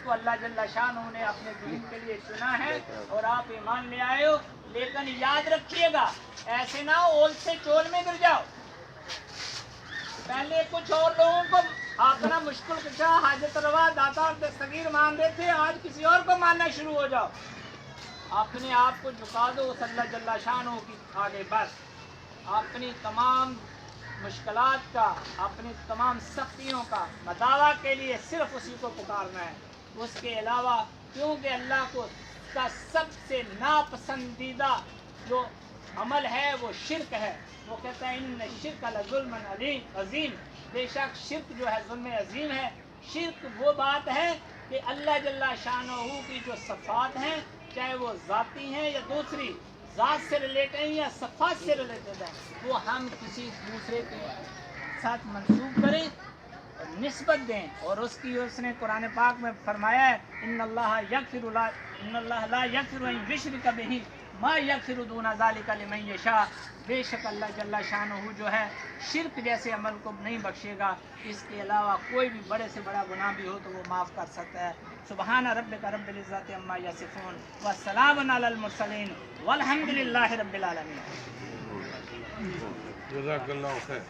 जिसको अल्लाह जल्ला शान ने अपने दीन के लिए चुना है और आप ईमान ले आए हो। लेकिन याद रखिएगा, ऐसे ना ओल से चोल में गिर जाओ। पहले कुछ और लोगों को अपना मुश्किल कुशा, हाजत रवा, दाता और दस्तगीर मान रहे थे, आज किसी और को मानना शुरू हो जाओ। अपने आप को झुका दो उस अल्लाह जल्ला शान की आगे। बस अपनी तमाम मुश्किलात का, अपनी तमाम सख्तियों का मदावा के लिए सिर्फ उसी को पुकारना है, उसके अलावा। क्योंकि अल्लाह को का सबसे नापसंदीदा जो अमल है वो शिरक है। वो कहता है इन शिरक लज़ुल्मुन अज़ीम, बेशक शिरक जो है जुल्म अजीम है। शिरक वो बात है कि अल्लाह जल्ला शानहू की जो सफ़ात हैं, चाहे वो ज़ाती हैं या दूसरी ज़ात से रिलेटेड हैं या सफ़ात से रिलेटेड हैं, वो हम किसी दूसरे के साथ मंसूब करें और निस्बत दें। और उसकी उसने कुरान पाक में फरमाया है इन्नल्लाह ला यग़फ़िरु अन युश्रका बिही मा यग़फ़िरु दूना ज़ालिका लिमन यशा। बेशक अल्लाह जल्ला शानहू जो है शिरक जैसे अमल को नहीं बख्शेगा, इसके अलावा कोई भी बड़े से बड़ा गुनाह भी हो तो वो माफ़ कर सकता है। सुबहान रब्बिका रब्बिल इज़्ज़ति अम्मा यसिफ़ून व सलामुन अलल मुरसलीन वल्हम्दुलिल्लाहि रब्बिल आलमीन। जज़ाकल्लाहु खैर।